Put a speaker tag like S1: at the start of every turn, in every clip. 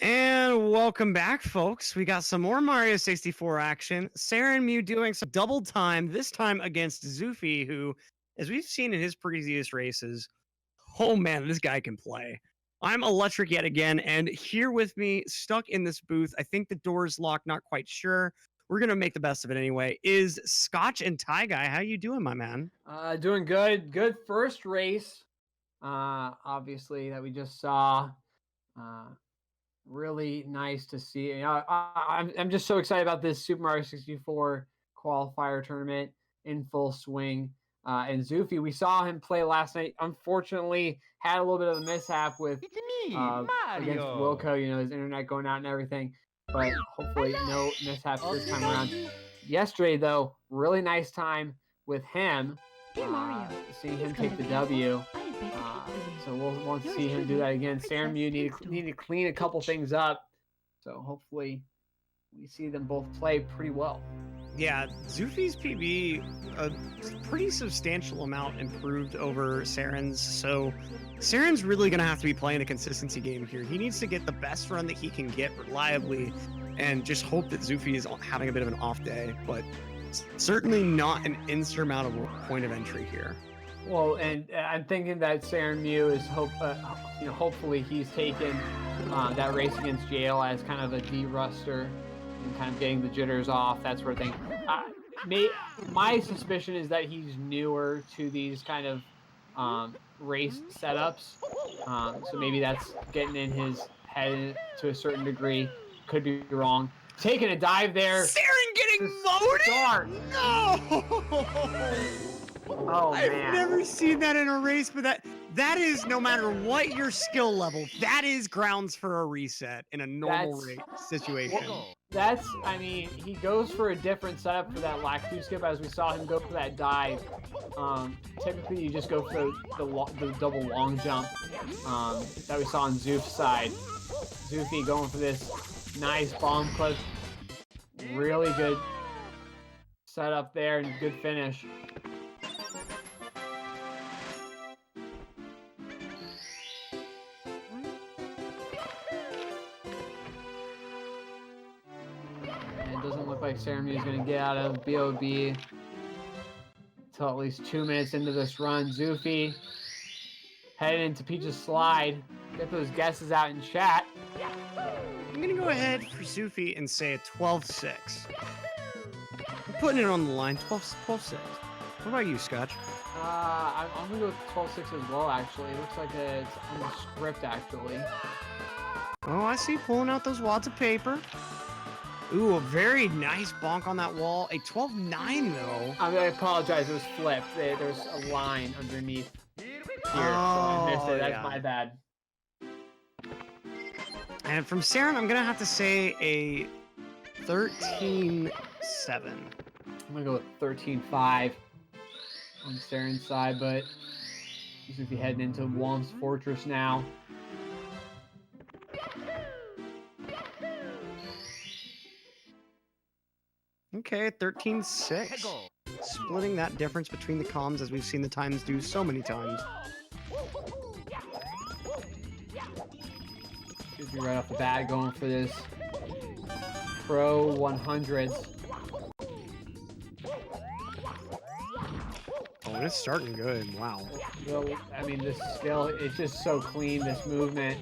S1: And welcome back, folks. We got some more Mario 64 action. Serenmew doing some double time, this time against Xoofey, who, as we've seen in his previous races, oh man, this guy can play. I'm electric yet again, and here with me, stuck in this booth, I think the door's locked, not quite sure. We're going to make the best of it anyway, is Scotch and Ty Guy. How you doing, my man?
S2: Doing good. Good first race. Obviously that we just saw. Really nice to see. I'm just so excited about this Super Mario 64 qualifier tournament in full swing. And Xoofey, we saw him play last night. Unfortunately, had a little bit of a mishap with against Wilco. You know, his internet going out and everything. But hopefully, no mishaps this time around. Yesterday, though, really nice time with him. Seeing him take the W. So we'll want to see him do that again. Serenmew need to clean a couple things up. So hopefully we see them both play pretty well.
S1: Yeah, Xoofey's PB a pretty substantial amount improved over Seren's. So Seren's really going to have to be playing a consistency game here. He needs to get the best run that he can get reliably and just hope that Xoofey is having a bit of an off day. But certainly not an insurmountable point of entry here.
S2: Well, and I'm thinking that Serenmew is hopefully he's taken that race against Jail as kind of a de-ruster and kind of getting the jitters off, that sort of thing. My suspicion is that he's newer to these kind of race setups, so maybe that's getting in his head to a certain degree. Could be wrong. Taking a dive there.
S1: Seren getting moted? No!
S2: Oh,
S1: I've
S2: man.
S1: never seen that in a race, but that is, no matter what your skill level, that is grounds for a reset in a normal race situation.
S2: I mean, he goes for a different setup for that lack 2 skip, as we saw him go for that dive. Typically, you just go for the double long jump that we saw on Xoof's side. Xoofey going for this nice bomb clip. Really good setup there and good finish. Doesn't look like Serenmew is going to get out of BOB until at least 2 minutes into this run. Xoofey heading into Peach's slide. Get those guesses out in chat.
S1: I'm going to go ahead for Xoofey and say a 12-6. I'm putting it on the line, 12-6. What about you, Scotch?
S2: I'm going to go with 12-6 as well, actually. It looks like it's on the script, actually.
S1: Oh, I see, pulling out those wads of paper. Ooh, a very nice bonk on that wall. A 12-9, though.
S2: I apologize. It was flipped. There's a line underneath here, so I missed it. That's my bad.
S1: And from Seren, I'm going to have to say a 13-7.
S2: I'm going to go with 13-5 on Seren's side, but he's going to be heading into Wom's Fortress now.
S1: Okay, 13-6. Splitting that difference between the comms as we've seen the times do so many times.
S2: Should be right off the bat going for this Pro 100s.
S1: Oh, it's starting good. Wow.
S2: I mean, this skill is just so clean, this movement.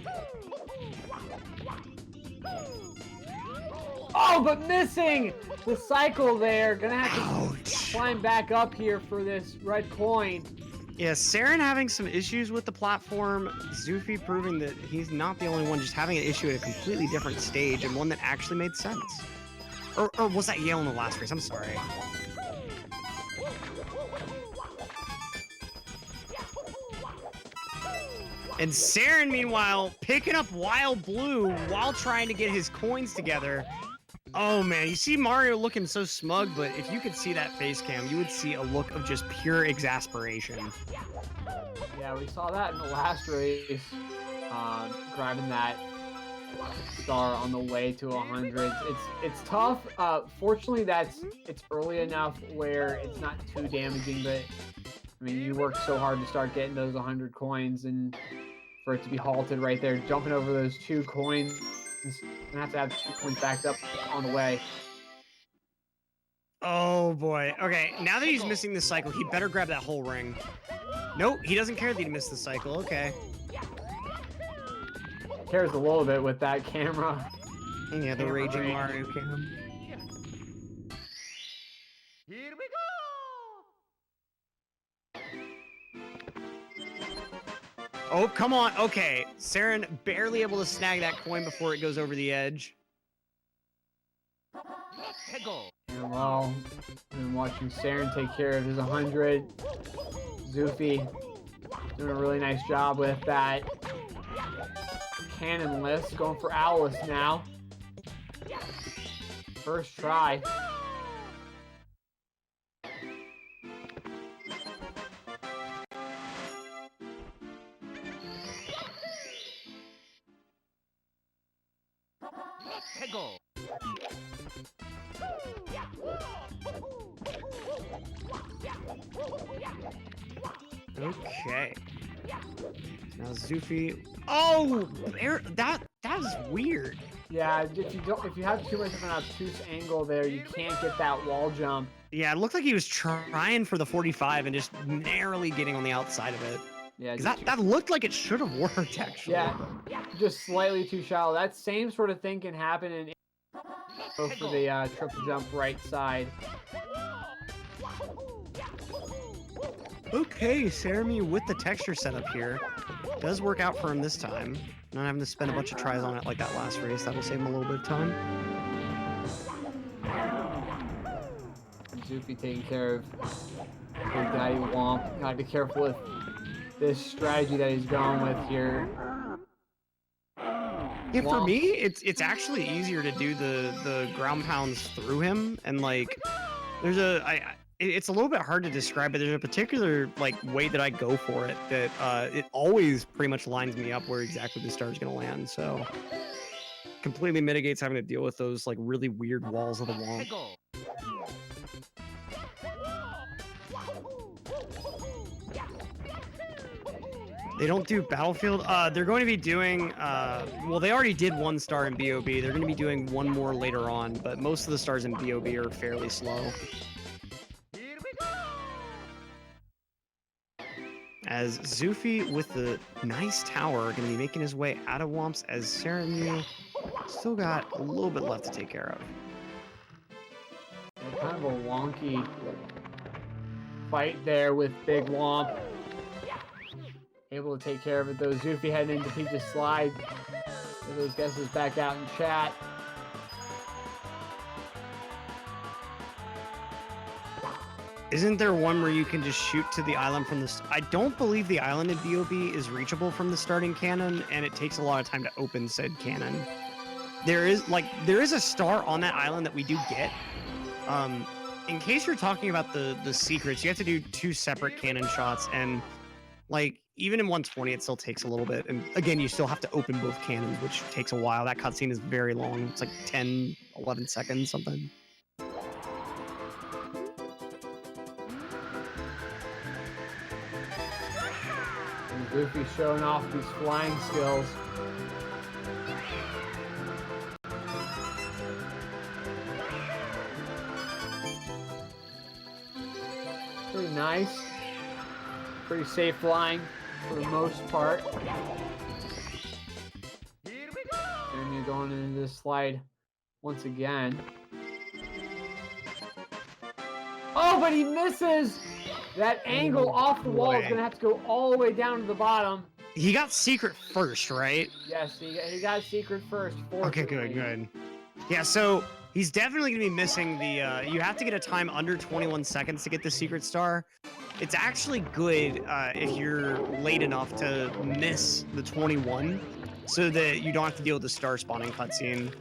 S2: Oh, but missing the cycle there. Gonna have to climb back up here for this red coin.
S1: Yeah, Seren having some issues with the platform. Xoofey proving that he's not the only one, just having an issue at a completely different stage and one that actually made sense. Or was that Yale in the last race? I'm sorry. And Seren, meanwhile, picking up Wild Blue while trying to get his coins together. Oh man, you see Mario looking so smug, but if you could see that face cam, you would see a look of just pure exasperation.
S2: Yeah, we saw that in the last race, grabbing that star on the way to 100. It's tough. Fortunately, it's early enough where it's not too damaging, but I mean, you work so hard to start getting those 100 coins, and for it to be halted right there, jumping over those 2 coins He's gonna have 2 points backed up on the way.
S1: Oh boy. Okay, now that he's missing the cycle, he better grab that whole ring. Nope, he doesn't care that he missed the cycle. Okay.
S2: Cares a little bit with that camera.
S1: Yeah, the raging Mario cam.
S3: Here we go!
S1: Oh, come on. Okay, Saren barely able to snag that coin before it goes over the edge.
S2: And well, I've been watching Saren take care of his 100. Xoofey doing a really nice job with that cannon list. Going for Owlus now. First try.
S1: Okay. Now Xoofey. Oh, that was weird.
S2: Yeah, if you have too much of an obtuse angle there, you can't get that wall jump.
S1: Yeah, it looked like he was trying for the 45 and just narrowly getting on the outside of it.
S2: Yeah,
S1: that looked like it should have worked actually.
S2: Yeah, just slightly too shallow. That same sort of thing can happen in go for the triple jump right side.
S1: Okay, Serenmew with the texture setup here. Does work out for him this time. Not having to spend a bunch of tries on it like that last race. That'll save him a little bit of time.
S2: Xoofey taking care of Big Daddy Womp. Gotta be careful with this strategy that he's going with here.
S1: Yeah, for me, it's actually easier to do the ground pounds through him, and like, it's a little bit hard to describe, but there's a particular like way that I go for it that it always pretty much lines me up where exactly the star is gonna land. So completely mitigates having to deal with those like really weird walls of the wall. They don't do Battlefield. They're going to be doing, well, they already did 1 star in BOB. They're going to be doing 1 more later on, but most of the stars in BOB are fairly slow. As Xoofey with the nice tower going to be making his way out of Womps, as Serenmew still got a little bit left to take care of.
S2: And kind of a wonky fight there with Big Womp. Able to take care of it though. Xoofey heading into Peach's slide. Get those guesses back out in chat.
S1: Isn't there one where you can just shoot to the island from the... I don't believe the island in BOB is reachable from the starting cannon, and it takes a lot of time to open said cannon. There is a star on that island that we do get. In case you're talking about the secrets, you have to do 2 separate cannon shots, and like even in 120 it still takes a little bit, and again you still have to open both cannons, which takes a while. That cutscene is very long. It's like 10-11 seconds something.
S2: And Xoofey showing off these flying skills. Pretty nice. Pretty safe flying for the most part. And you're going into this slide once again. Oh, but he misses! That angle off the wall is going to have to go all the way down to the bottom.
S1: He got secret first, right?
S2: Yes, he got secret first.
S1: Okay, good. Yeah, so he's definitely going to be missing the... you have to get a time under 21 seconds to get the secret star. It's actually good if you're late enough to miss the 21 so that you don't have to deal with the star spawning cutscene.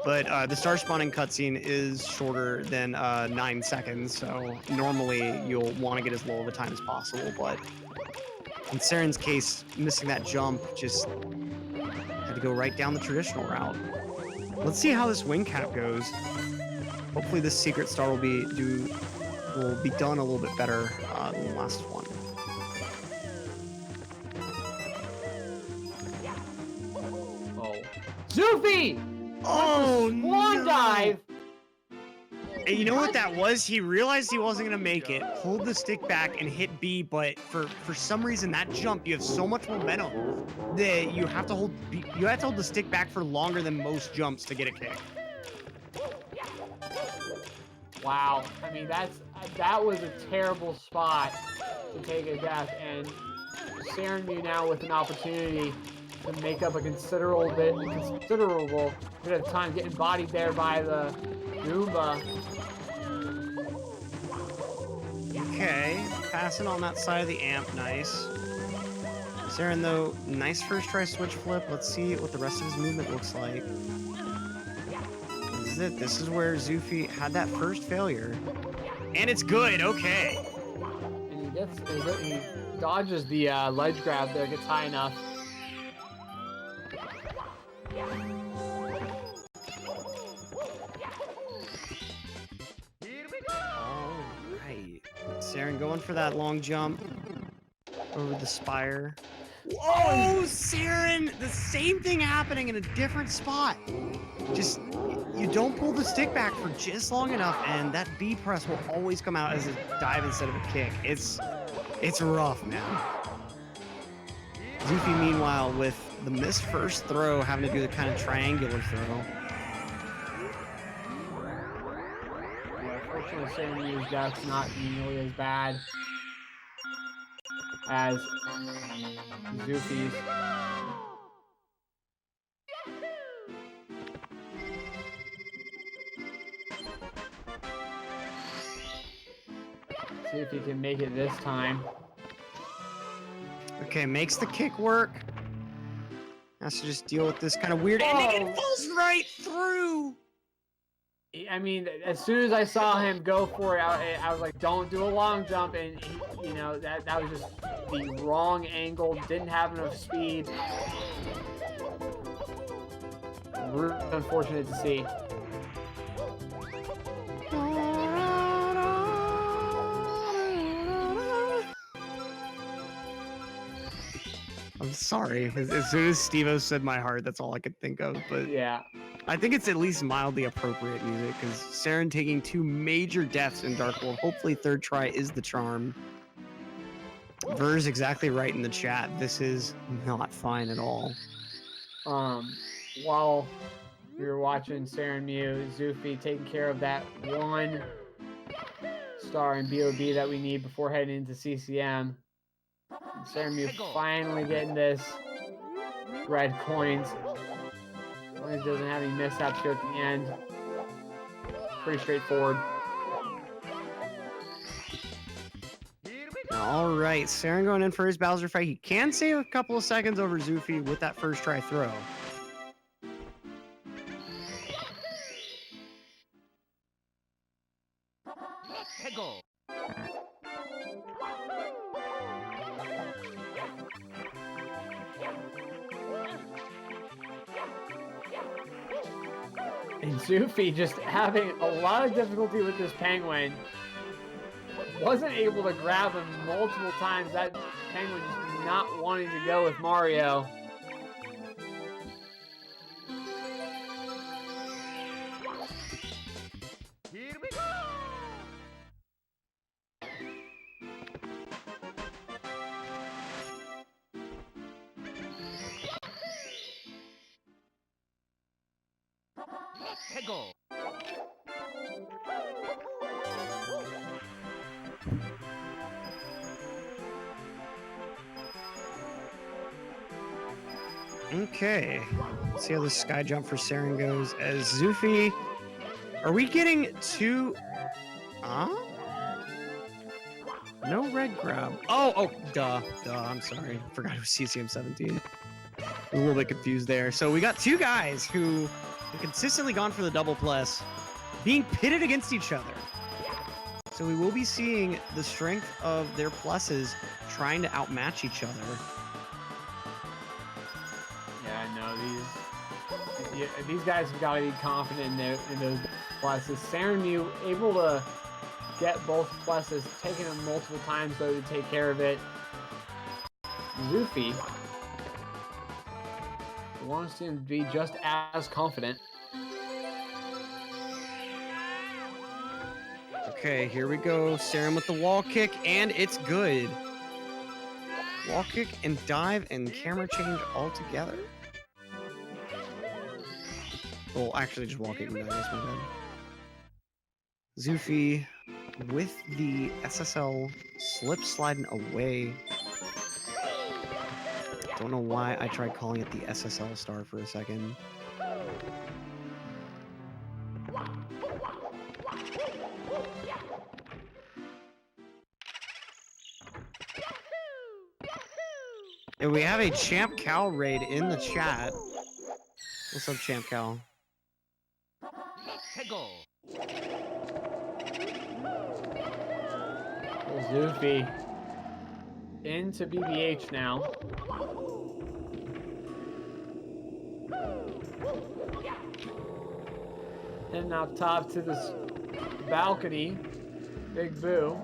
S1: But the star spawning cutscene is shorter than 9 seconds, so normally you'll want to get as low of a time as possible, but in Saren's case, missing that jump just had to go right down the traditional route. Let's see how this wing cap goes. Hopefully this secret star will be done a little bit better than the last one.
S2: Oh, Xoofey!
S1: Oh,
S2: Swan
S1: no.
S2: dive!
S1: And you know what that was? He realized he wasn't gonna make it, pulled the stick back and hit B, but for some reason that jump, you have so much momentum that you have to hold the stick back for longer than most jumps to get a kick.
S2: Wow. I mean, that was a terrible spot to take a death, and Serenmew now with an opportunity to make up a considerable bit of time, getting bodied there by the Goomba.
S1: Okay, passing on that side of the amp, nice. Saren, though, nice first try switch flip. Let's see what the rest of his movement looks like. This is it. This is where Xoofey had that first failure. And it's good, okay.
S2: And he dodges the ledge grab there, gets high enough.
S1: Alright. Saren going for that long jump over the spire. Whoa, Saren! The same thing happening in a different spot. Just, you don't pull the stick back for just long enough, and that B press will always come out as a dive instead of a kick. It's rough, man. Xoofey, meanwhile, with the missed first throw, having to do the kind of triangular throw.
S2: Unfortunately, Serenmew's death's not nearly as bad as Xoofey's. See if he can make it this time.
S1: Okay, makes the kick work. Has to just deal with this kind of weird ending. It falls right through.
S2: I mean, as soon as I saw him go for it, I was like, don't do a long jump. And, you know, that was just the wrong angle. Didn't have enough speed. Really unfortunate to see.
S1: I'm sorry. As soon as Steve-O said my heart, that's all I could think of. But
S2: Yeah.
S1: I think it's at least mildly appropriate music, because Saren taking 2 major deaths in Dark World. Hopefully third try is the charm. Ver's exactly right in the chat. This is not fine at all.
S2: While we were watching Serenmew, Xoofey taking care of that 1 star in BOB that we need before heading into CCM. Serenmew finally getting this red coins. As long as he doesn't have any mishaps here at the end. Pretty straightforward.
S1: All right, Saren going in for his Bowser fight. He can save a couple of seconds over Xoofey with that first try throw.
S2: And Xoofey just having a lot of difficulty with this penguin. Wasn't able to grab him multiple times. That penguin just not wanting to go with Mario.
S3: Here we go! Go.
S1: Okay, let's see how the sky jump for Saren goes. As Xoofey, are we getting 2? No red grab. Oh, duh. I'm sorry. Forgot it was CCM17. A little bit confused there. So we got 2 guys who have consistently gone for the double plus, being pitted against each other. So we will be seeing the strength of their pluses trying to outmatch each other.
S2: Yeah, no, these guys have got to be confident in those pluses. Serenmew able to get both pluses, taking them multiple times though to take care of it. Xoofey wants him to be just as confident.
S1: Okay, here we go. Saren with the wall kick, and it's good. Wall kick and dive and camera change all together. Well, actually, just wall kick and dive. That's my bad. Xoofey with the SSL slip sliding away. Don't know why I tried calling it the SSL star for a second. And we have a Champ Cal raid in the chat. What's up, Champ Cal?
S2: Xoofey into BBH now. Heading up top to this balcony. Big Boo.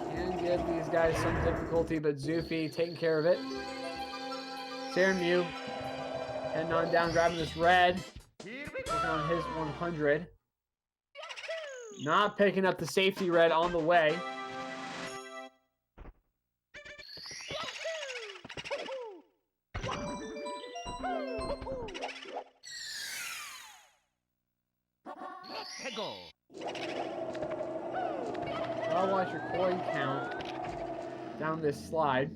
S2: Can give these guys some difficulty, but Xoofey taking care of it. Serenmew heading on down, grabbing this red. Working on his 100. Not picking up the safety red on the way. I'll watch your coin count down this slide.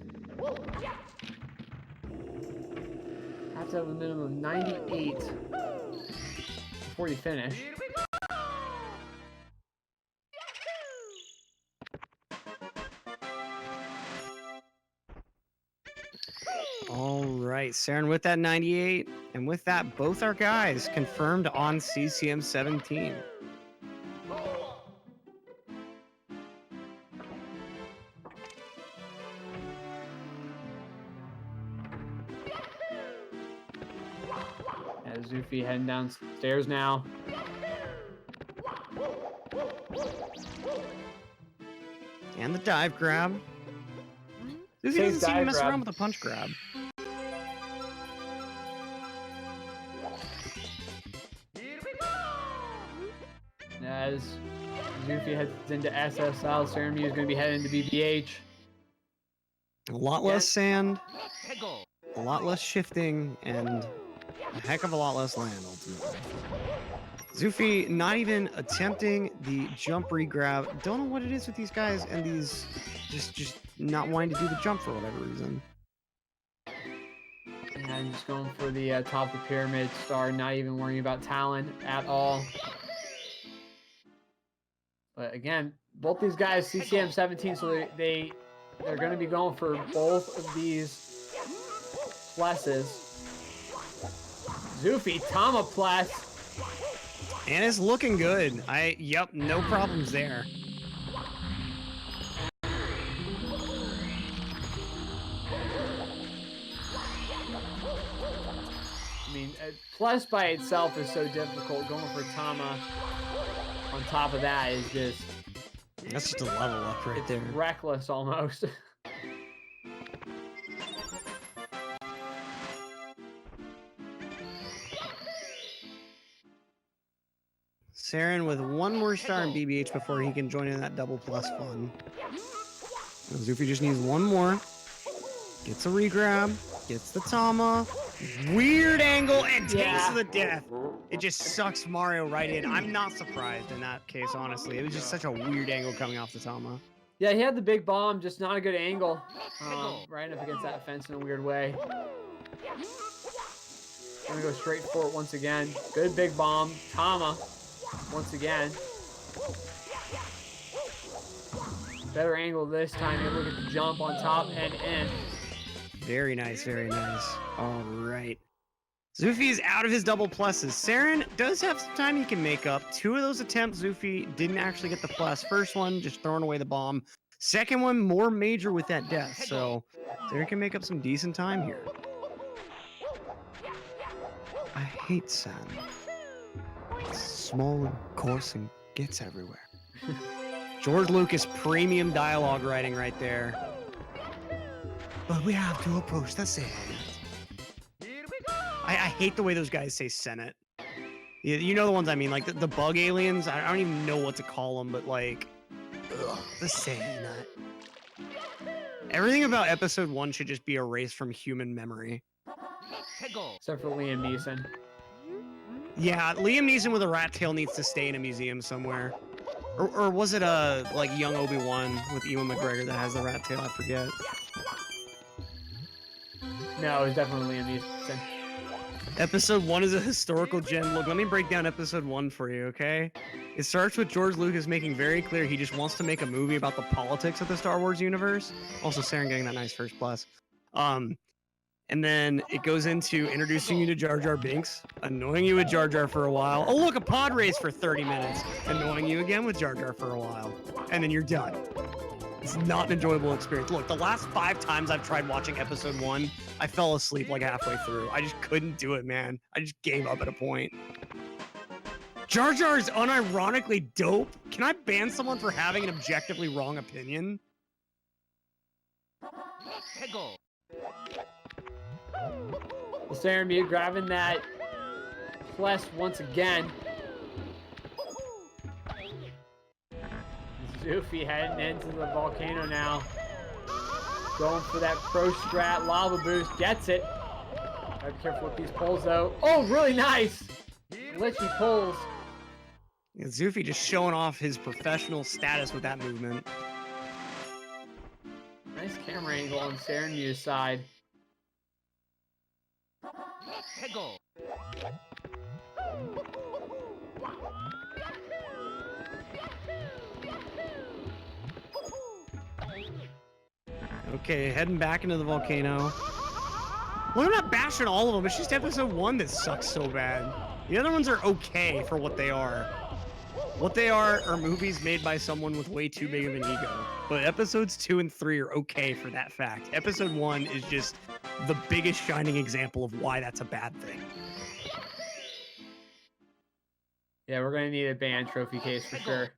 S2: Have to have a minimum of 98 before you finish.
S1: All right, Saren with that 98, and with that, both our guys confirmed on CCM 17.
S2: Xoofey heading downstairs now.
S1: And the dive grab. Xoofey doesn't seem to mess around with the punch grab.
S2: As Xoofey heads into SSL, Serenmew is going to be heading into BBH.
S1: A lot less sand, a lot less shifting, and a heck of a lot less land, ultimately. Xoofey not even attempting the jump re-grab. Don't know what it is with these guys and these just not wanting to do the jump for whatever reason.
S2: And just going for the top of the pyramid star, not even worrying about talent at all. But again, both these guys CCM 17, so they're going to be going for both of these pluses. Xoofey, Tama plus.
S1: And it's looking good. Yep, no problems there.
S2: I mean, plus by itself is so difficult. Going for Tama on top of that is just...
S1: That's just a level up right there.
S2: Reckless almost.
S1: Saren with one more star in BBH before he can join in that double plus fun. Xoofey just needs one more. Gets a re-grab. Gets the Tama. Weird angle and takes to the death. It just sucks Mario right in. I'm not surprised in that case, honestly. It was just such a weird angle coming off the Tama.
S2: Yeah, he had the big bomb, just not a good angle. Right up against that fence in a weird way. Gonna go straight for it once again. Good big bomb. Tama. Once again. Better angle this time. Able to get the jump on top and in.
S1: Very nice, very nice. All right. Xoofey is out of his double pluses. Saren does have some time he can make up. Two of those attempts, Xoofey didn't actually get the plus. First one, just throwing away the bomb. Second one, more major with that death. So Saren can make up some decent time here. I hate sand. It's small and coarse and gets everywhere. George Lucas premium dialogue writing right there. but we have to approach the Senate.
S3: Here we go.
S1: I hate the way those guys say Senate. You know the ones I mean, like the bug aliens. I don't even know what to call them, but like, ugh, the Senate. Everything about episode 1 should just be erased from human memory.
S3: Hegel.
S2: Except for Liam Neeson.
S1: Yeah, Liam Neeson with a rat tail needs to stay in a museum somewhere. Or was it like young Obi-Wan with Ewan McGregor that has the rat tail? I forget.
S2: No, it's definitely Liam Neeson.
S1: Episode 1 is a historical gem. Look, let me break down episode 1 for you, okay? It starts with George Lucas making very clear he just wants to make a movie about the politics of the Star Wars universe. Also, Saren getting that nice first plus. And then it goes into introducing you to Jar Jar Binks, annoying you with Jar Jar for a while. Oh, look, a pod race for 30 minutes, annoying you again with Jar Jar for a while. And then you're done. It's not an enjoyable experience. Look, the last 5 times I've tried watching episode 1, I fell asleep like halfway through. I just couldn't do it, man. I just gave up at a point. Jar Jar is unironically dope. Can I ban someone for having an objectively wrong opinion?
S3: Hegel.
S2: Well, Serenmew grabbing that plus once again. Xoofey heading into the volcano now. Going for that pro strat lava boost. Gets it. Gotta be careful with these pulls though. Oh, really nice. Glitchy pulls.
S1: Yeah, Xoofey just showing off his professional status with that movement.
S2: Nice camera angle on Serenmew's side.
S3: Hegel.
S1: Okay, heading back into the volcano. Well, I'm not bashing all of them. It's just episode 1 that sucks so bad. The other ones are okay for what they are. What they are movies made by someone with way too big of an ego. But episodes 2 and 3 are okay for that fact. Episode 1 is just the biggest shining example of why that's a bad thing.
S2: Yeah, we're gonna need a band trophy case for sure.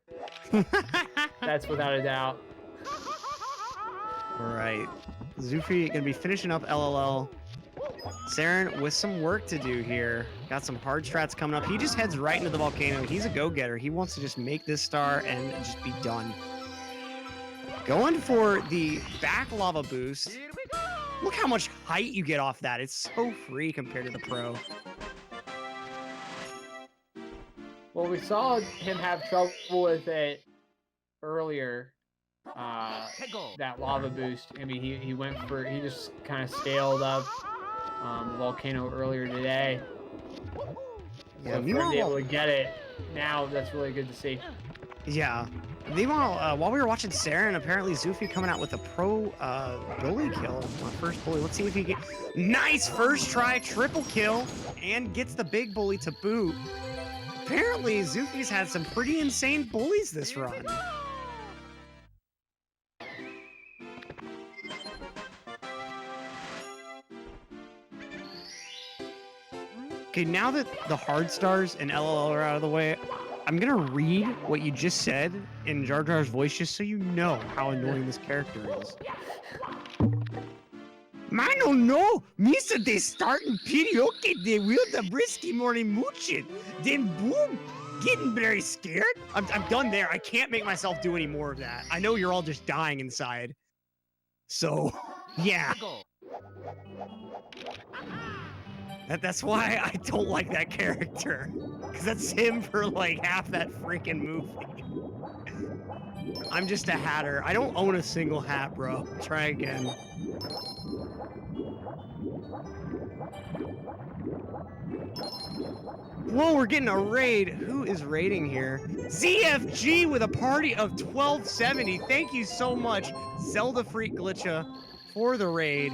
S2: That's without a doubt.
S1: All right, Xoofey gonna be finishing up LLL. Saren with some work to do here. Got some hard strats coming up. He just heads right into the volcano. He's a go-getter. He wants to just make this star and just be done. Going for the back lava boost.
S3: Here we go.
S1: Look how much height you get off that. It's so free compared to the pro.
S2: Well, we saw him have trouble with it earlier.
S3: Hegel.
S2: That lava boost. I mean, he just kind of scaled up the volcano earlier today.
S1: Yeah,
S2: So for him to be able to get it now, that's really good to see.
S1: Yeah. Meanwhile, while we were watching Saren, apparently Xoofey coming out with a pro bully kill. First bully. Let's see if he get nice first try, triple kill, and gets the big bully to boot. Apparently, Xoofey's had some pretty insane bullies this run. Okay, now that the hard stars and LLL are out of the way, I'm gonna read what you just said in Jar Jar's voice just so you know how annoying this character is. Mano no, Misa de starting karaoke de will the brisky morning moochin. Then boom, getting very scared. I'm done there. I can't make myself do any more of that. I know you're all just dying inside. So, yeah.
S3: Hegel.
S1: That's why I don't like that character. Because that's him for like half that freaking movie. I'm just a hatter. I don't own a single hat, bro. Try again. Whoa, we're getting a raid. Who is raiding here? ZFG with a party of 1270. Thank you so much, Zelda Freak Glitcha, for the raid.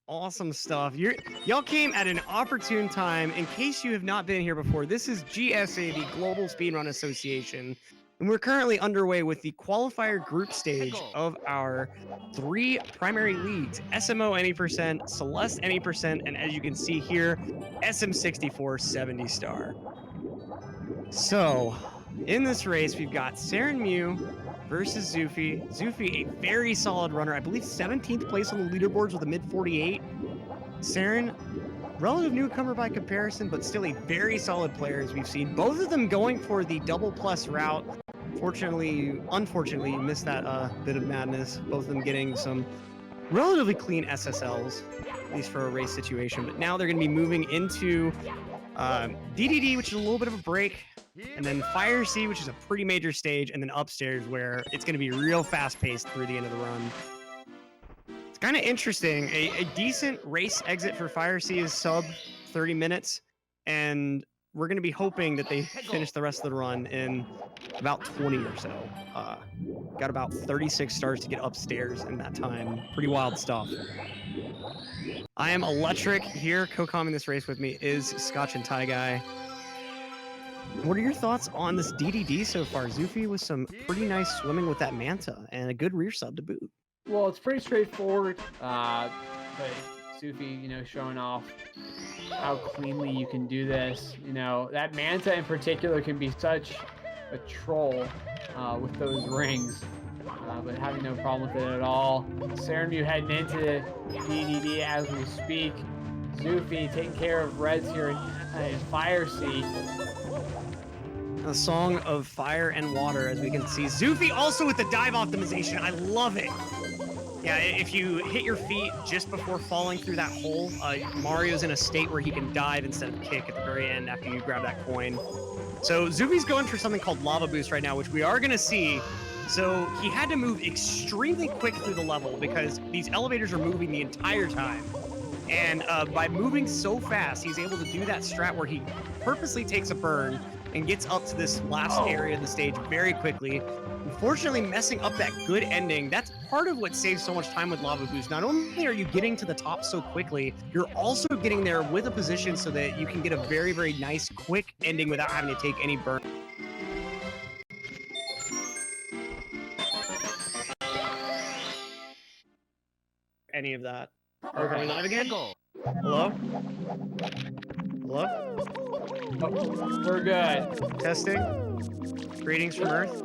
S1: Awesome stuff. Y'all came at an opportune time. In case you have not been here before, this is GSA, the Global Speedrun Association, and we're currently underway with the qualifier group stage of our 3 primary leagues: SMO any percent, Celeste any percent, and as you can see here, SM64 70 star. So, in this race, we've got Serenmew versus Xoofey. Xoofey, a very solid runner. I believe 17th place on the leaderboards with a mid 48. Seren, relative newcomer by comparison, but still a very solid player as we've seen. Both of them going for the double plus route. Unfortunately, you missed that bit of madness. Both of them getting some relatively clean SSLs, at least for a race situation. But now they're going to be moving into DDD, which is a little bit of a break, and then Fire C, which is a pretty major stage, and then upstairs, where it's going to be real fast-paced through the end of the run. It's kind of interesting. A decent race exit for Fire C is sub 30 minutes, and we're going to be hoping that they finish the rest of the run in about 20 or so. Got about 36 stars to get upstairs in that time. Pretty wild stuff. I am Electric here. Co-commenting this race with me is Scotch and Tie Guy. What are your thoughts on this DDD so far? Xoofey with some pretty nice swimming with that Manta and a good rear sub to boot.
S2: Well, it's pretty straightforward, but Xoofey, showing off how cleanly you can do this. That Manta in particular can be such a troll with those rings, but having no problem with it at all. Serenmew heading into DDD as we speak. Xoofey taking care of Reds here in Fire C.
S1: A song of fire and water, as we can see. Xoofey also with the dive optimization. I love it. Yeah, if you hit your feet just before falling through that hole, Mario's in a state where he can dive instead of kick at the very end after you grab that coin. So Xoofey's going for something called Lava Boost right now, which we are going to see. So he had to move extremely quick through the level because these elevators are moving the entire time. And by moving so fast, he's able to do that strat where he purposely takes a burn and gets up to this last area of the stage very quickly. Unfortunately, messing up that good ending. That's part of what saves so much time with Lava Boost. Not only are you getting to the top so quickly, you're also getting there with a position so that you can get a very, very nice, quick ending without having to take any burn. Any of that. Are we going live again? Hello? Hello?
S2: Oh, we're good.
S1: Testing. Greetings from Earth.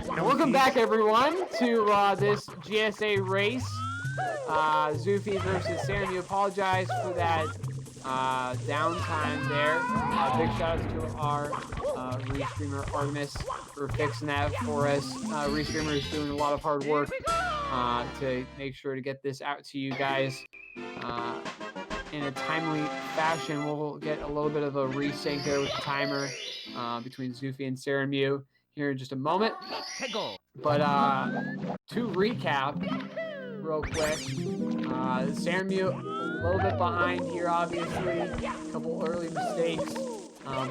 S2: Welcome back, everyone, to this GSA race. Xoofey versus Serenmew. Apologize for that downtime there. Big shout out to our restreamer Artemis for fixing that for us. Restreamer is doing a lot of hard work to make sure to get this out to you guys in a timely fashion. We'll get a little bit of a resync there with the timer between Xoofey and Serenmew here in just a moment. But to recap real quick, Serenmew a little bit behind here, obviously. A couple early mistakes.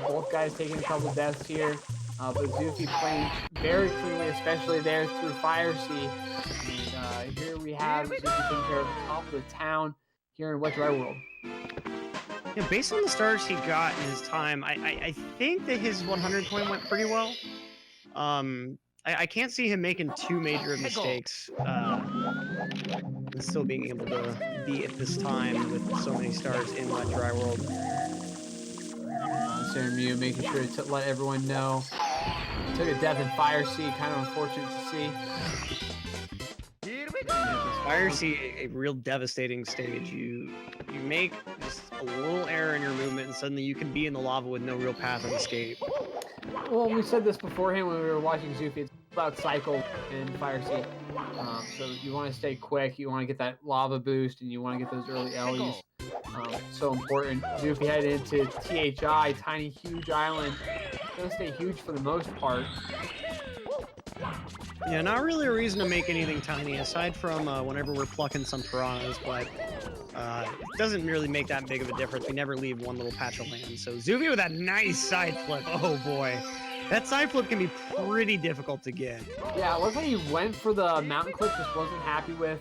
S2: Both guys taking a couple deaths here. But Xoofey playing very cleanly, especially there through Fire C. And here we have Xoofey taking care of the top of the town here in Wet Dry World.
S1: Yeah, based on the stars he got in his time, I think that his 100 coin went pretty well. I can't see him making too major of mistakes. And still being able to be at this time with so many stars in Wet Dry World.
S2: Serenmew making sure to let everyone know. Took a death in Fire C, kind of unfortunate to see.
S1: Fire C, a real devastating stage. You make just a little error in your movement and suddenly you can be in the lava with no real path of escape.
S2: Well, we said this beforehand when we were watching Xoofey. It's about cycle in Fire C. So you want to stay quick, you want to get that lava boost, and you want to get those early Ellie's. So important. Xoofey headed into THI, tiny, huge island. Gonna stay huge for the most part.
S1: Yeah, not really a reason to make anything tiny, aside from whenever we're plucking some piranhas, but it doesn't really make that big of a difference. We never leave one little patch of land. So Xoofey with that nice side flip. Oh boy. That side flip can be pretty difficult to get.
S2: Yeah, it looks like he went for the mountain clip, just wasn't happy with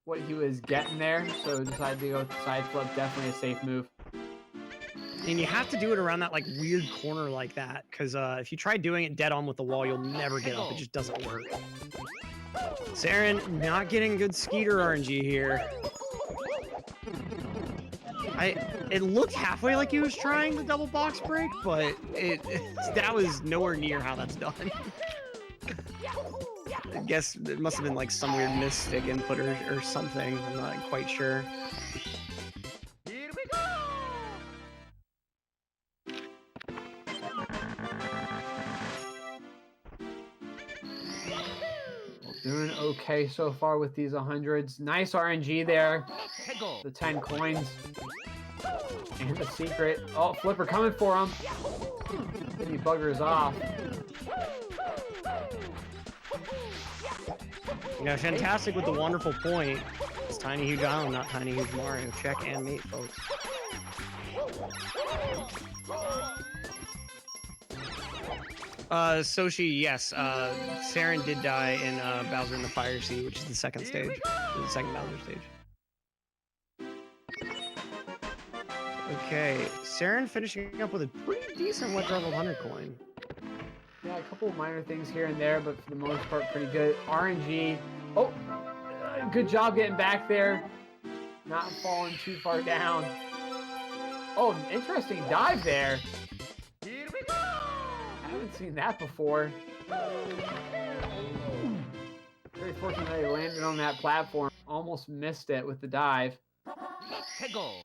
S2: what he was getting there, so decided to go with the side flip. Definitely a safe move.
S1: And you have to do it around that like weird corner like that, because if you try doing it dead on with the wall, you'll never get up. It just doesn't work. Seren not getting good Skeeter RNG here. It looked halfway like he was trying the double box break, but that was nowhere near how that's done. I guess it must have been like some weird mystic input or something. I'm not quite sure.
S3: Here we go.
S2: Doing okay so far with these 100s. Nice RNG there.
S3: Peggle.
S2: The 10 coins. And the secret. Oh, Flipper coming for him. And he buggers off.
S1: You know, fantastic with the wonderful point. It's Tiny Huge Island, not Tiny Huge Mario. Check and mate, folks. Soshi, yes. Saren did die in Bowser in the Fire Sea, which is the second stage. The second Bowser stage. Okay, Saren finishing up with a pretty decent Wet Drop 100 coin.
S2: Yeah, a couple of minor things here and there, but for the most part, pretty good. RNG. Oh, good job getting back there. Not falling too far down. Oh, interesting dive there.
S3: Here we go.
S2: I haven't seen that before. Very fortunate that he landed on that platform. Almost missed it with the dive.
S3: Peggle.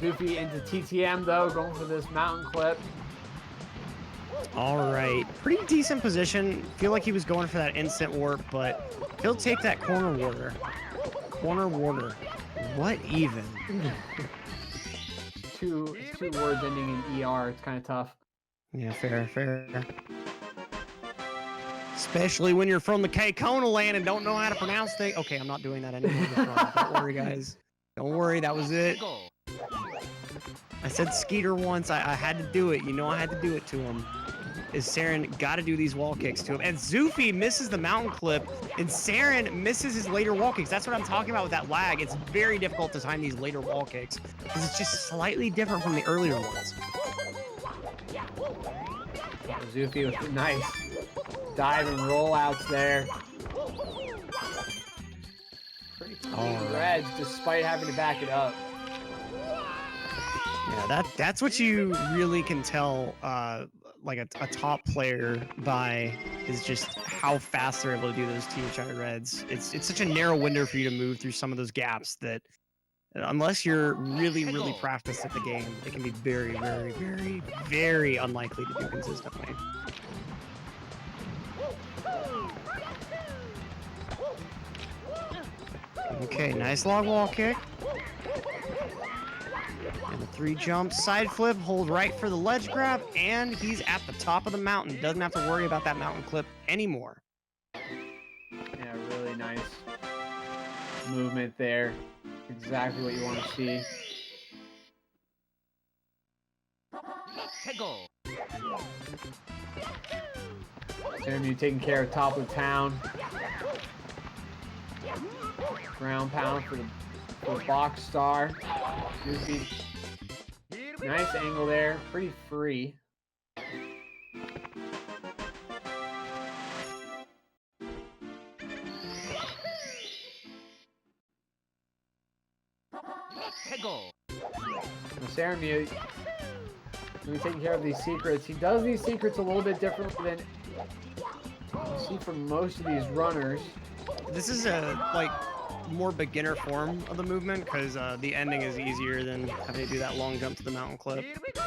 S2: Xoofey into TTM though, going for this mountain clip.
S1: All right, pretty decent position. Feel like he was going for that instant warp, but he'll take that corner water. Corner water. What even?
S2: It's two words ending in ER. It's kind of tough.
S1: Yeah, fair. Especially when you're from the Kona land and don't know how to pronounce things. Okay, I'm not doing that anymore. Don't worry, guys. Don't worry, that was it.
S3: Peggle.
S1: I said Skeeter once. I had to do it. You know I had to do it to him. Is Saren got to do these wall kicks to him. And Xoofey misses the mountain clip, and Saren misses his later wall kicks. That's what I'm talking about with that lag. It's very difficult to time these later wall kicks because it's just slightly different from the earlier ones.
S2: Xoofey with a nice dive and rollouts there. Pretty clean reds despite having to back it up.
S1: Yeah, that's what you really can tell like a top player by is just how fast they're able to do those THI reds. It's such a narrow window for you to move through some of those gaps that unless you're really practiced at the game, it can be very unlikely to do consistently. Okay, nice log wall kick. And the 3 jumps, side flip, hold right for the ledge grab, and he's at the top of the mountain. Doesn't have to worry about that mountain clip anymore.
S2: Yeah, really nice movement there. Exactly what you want to see.
S3: Peggle.
S2: Serenmew taking care of top of the town. Ground pound for the box star. Xoofey. Nice angle there. Pretty free.
S3: Peggle.
S2: Serenmew, he's taking care of these secrets. He does these secrets a little bit differently than you see from most of these runners.
S1: This is a like more beginner form of the movement because the ending is easier than having to do that long jump to the mountain clip.
S3: Here we go.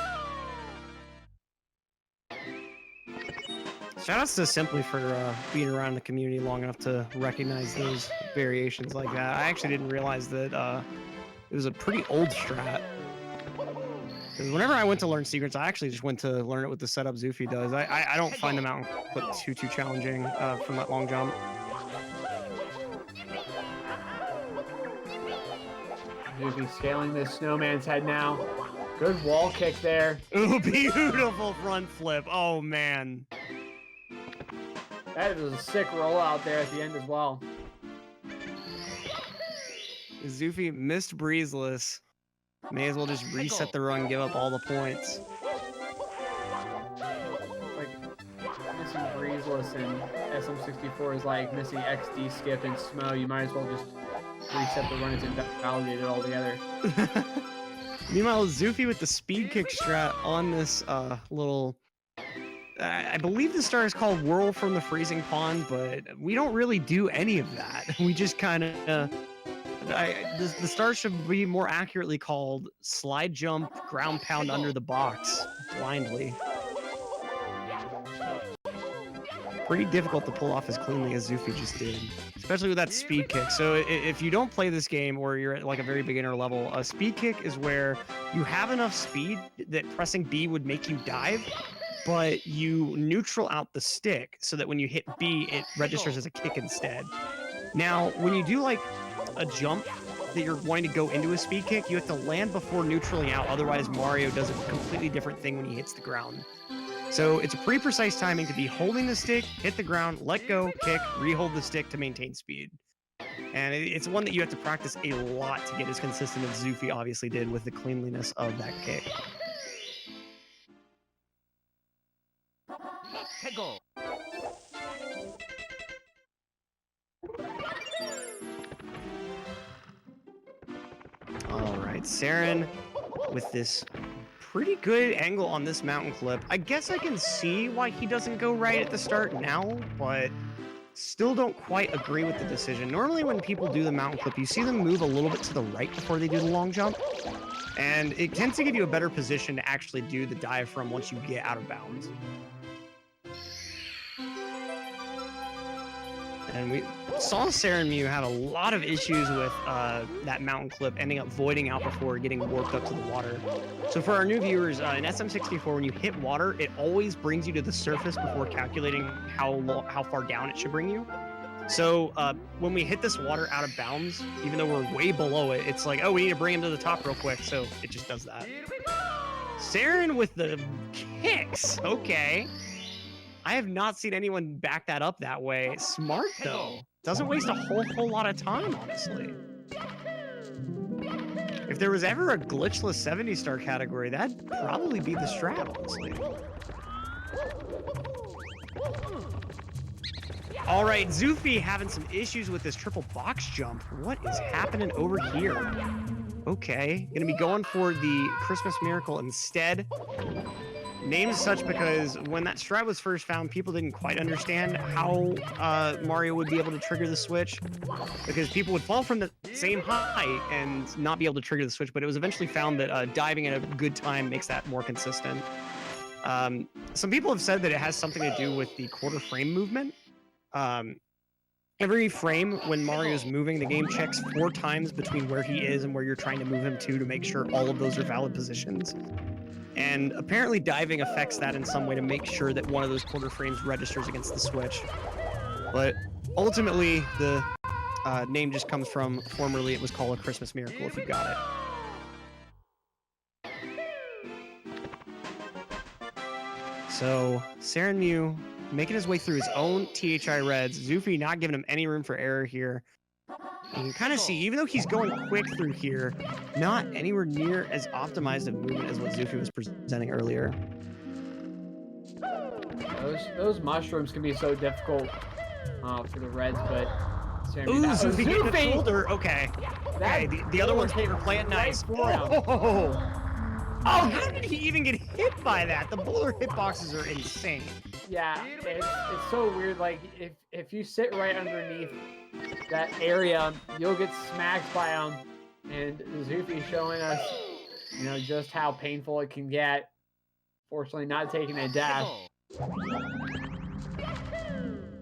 S1: Shoutouts to Simply for being around the community long enough to recognize those variations like that. I actually didn't realize that it was a pretty old strat. Because whenever I went to learn secrets, I actually just went to learn it with the setup Xoofey does. I don't find the mountain clip too challenging from that long jump.
S2: Xoofey scaling this snowman's head now. Good wall kick there.
S1: Ooh, beautiful front flip. Oh, man.
S2: That was a sick rollout there at the end as well.
S1: Xoofey missed breezeless. May as well just reset the run, give up all the points.
S2: Like missing breezeless and SM64 is like missing XD skip and Smo. You might as well just reset the run is invalidated altogether.
S1: Meanwhile, Xoofey with the speed kick strat on this little... I believe the star is called Whirl from the Freezing Pond, but we don't really do any of that. We just kind of... the star should be more accurately called Slide Jump Ground Pound under the box, blindly. Pretty difficult to pull off as cleanly as Xoofey just did, especially with that speed kick. So if you don't play this game or you're at like a very beginner level, a speed kick is where you have enough speed that pressing B would make you dive, but you neutral out the stick so that when you hit B, it registers as a kick instead. Now, when you do like a jump that you're wanting to go into a speed kick, you have to land before neutraling out. Otherwise, Mario does a completely different thing when he hits the ground. So it's a pretty precise timing to be holding the stick, hit the ground, let go, kick, re-hold the stick to maintain speed. And it's one that you have to practice a lot to get as consistent as Xoofey obviously did with the cleanliness of that kick.
S3: Peggle.
S1: All right, Saren with this pretty good angle on this mountain clip. I guess I can see why he doesn't go right at the start now, but still don't quite agree with the decision. Normally when people do the mountain clip, you see them move a little bit to the right before they do the long jump, and it tends to give you a better position to actually do the dive from once you get out of bounds. And we saw Serenmew have a lot of issues with that mountain clip ending up voiding out before getting warped up to the water. So for our new viewers, in SM64, when you hit water, it always brings you to the surface before calculating how far down it should bring you. So when we hit this water out of bounds, even though we're way below it, it's like, oh, we need to bring him to the top real quick. So it just does that. Saren with the kicks. Okay. I have not seen anyone back that up that way. Smart, though. Doesn't waste a whole lot of time, honestly. If there was ever a glitchless 70-star category, that'd probably be the strat, honestly. All right, Xoofey having some issues with this triple box jump. What is happening over here? Okay, gonna be going for the Christmas Miracle instead. Named such because when that strat was first found, people didn't quite understand how Mario would be able to trigger the switch, because people would fall from the same height and not be able to trigger the switch, but it was eventually found that diving at a good time makes that more consistent. Some people have said that it has something to do with the quarter frame movement. Every frame when Mario's moving, the game checks 4 times between where he is and where you're trying to move him to make sure all of those are valid positions. And apparently diving affects that in some way to make sure that one of those quarter frames registers against the switch. But ultimately, the name just comes from, formerly it was called a Christmas Miracle, if you got it. So, Serenmew making his way through his own THI reds. Xoofey not giving him any room for error here. You can kind of see, even though he's going quick through here, not anywhere near as optimized of movement as what Xoofey was presenting earlier.
S2: Those mushrooms can be so difficult for the Reds, but...
S1: Ooh, Xoofey getting the shoulder. Okay. Okay, the other ones were playing nice. Oh, how did he even get hit by that? The bowler hitboxes are insane.
S2: Yeah, it's so weird. Like, if you sit right underneath that area, you'll get smacked by them. And Xoofey showing us, just how painful it can get. Fortunately, not taking a dash.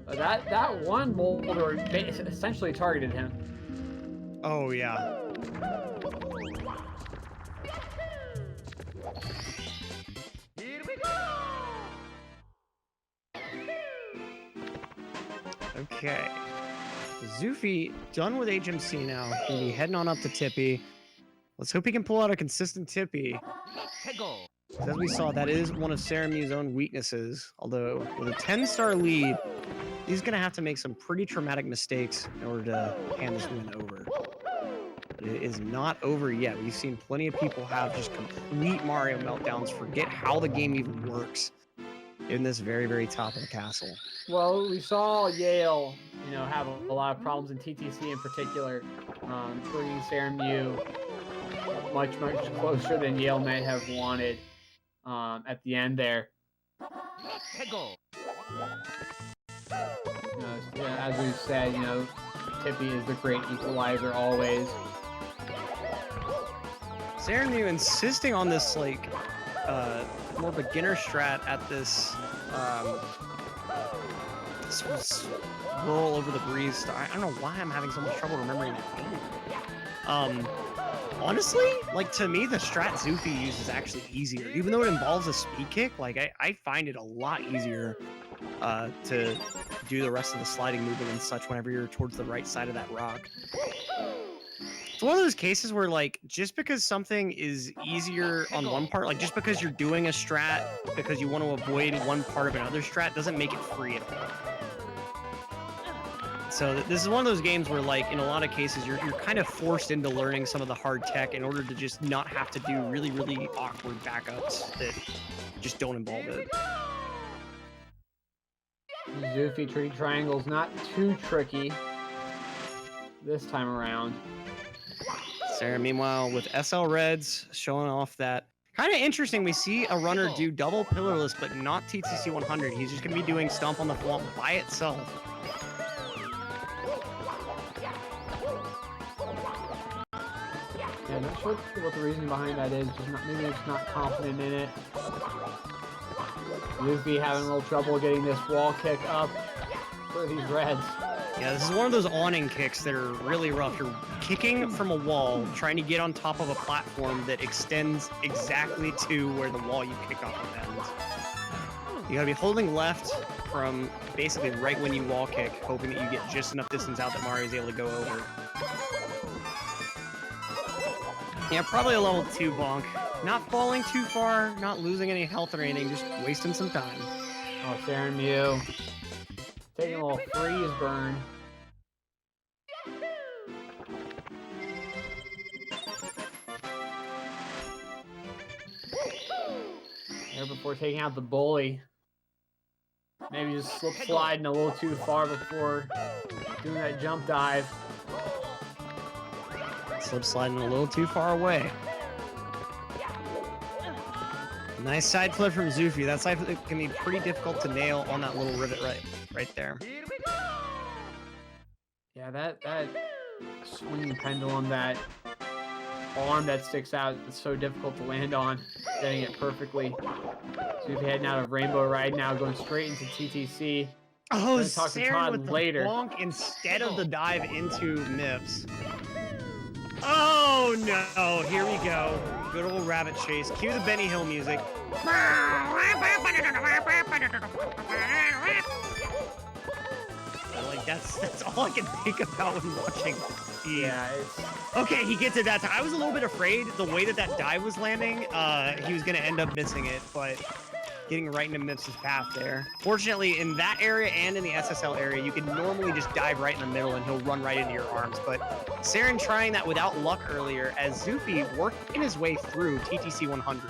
S2: But that one boulder essentially targeted him.
S1: Oh, yeah.
S3: Here we go.
S1: Okay. Xoofey done with HMC now. Gonna be heading on up to Tippy. Let's hope he can pull out a consistent Tippy. As we saw, that is one of Serenmew's own weaknesses. Although, with a 10-star lead, he's gonna have to make some pretty traumatic mistakes in order to hand this win over. But it is not over yet. We've seen plenty of people have just complete Mario meltdowns, forget how the game even works in this very, very top of the castle.
S2: Well, we saw Yale have a lot of problems in TTC in particular, bringing Serenmew much closer than Yale may have wanted at the end there. As we've said, Tippy is the great equalizer always.
S1: Serenmew insisting on this more beginner strat at this roll over the breeze. I don't know why I'm having so much trouble remembering that. Honestly, to me, the strat Xoofey uses is actually easier. Even though it involves a speed kick, I find it a lot easier to do the rest of the sliding movement and such whenever you're towards the right side of that rock. It's one of those cases where, just because something is easier on one part, just because you're doing a strat because you want to avoid one part of another strat doesn't make it free at all. So this is one of those games where, in a lot of cases, you're kind of forced into learning some of the hard tech in order to just not have to do really, really awkward backups that just don't involve it.
S2: Xoofey tricky triangle's not too tricky this time around.
S1: Sarah, meanwhile, with SL Reds showing off that. Kind of interesting, we see a runner do double pillarless, but not TTC 100. He's just going to be doing Stomp on the Swamp by itself.
S2: Yeah, not sure what the reason behind that is. Maybe it's not confident in it. Xoofey having a little trouble getting this wall kick up for these Reds.
S1: Yeah, this is one of those awning kicks that are really rough. You're kicking from a wall, trying to get on top of a platform that extends exactly to where the wall you kick off of ends. You gotta be holding left from basically right when you wall kick, hoping that you get just enough distance out that Mario's able to go over. Yeah, probably a level 2 bonk. Not falling too far, not losing any health or anything, just wasting some time.
S2: Oh, Serenmew taking a little freeze burn. There before taking out the bully. Maybe just slip sliding a little too far before doing that jump dive.
S1: Slip sliding a little too far away. Nice side flip from Xoofey. That side flip can be pretty difficult to nail on that little rivet right there.
S2: Yeah, that swinging pendulum, that arm that sticks out, it's so difficult to land on. Getting it perfectly. Xoofey heading out of Rainbow Ride now, going straight into TTC.
S1: Oh, Saren with the bonk instead of the dive into MIPS. Oh no, here we go. Good old rabbit chase. Cue the Benny Hill music. That's all I can think about when watching.
S2: Yeah,
S1: okay, he gets it that time. I was a little bit afraid the way that dive was landing, he was gonna end up missing it, but getting right into Mips' path there. Fortunately, in that area and in the SSL area, you can normally just dive right in the middle and he'll run right into your arms. But Saren trying that without luck earlier as Xoofey working his way through TTC 100.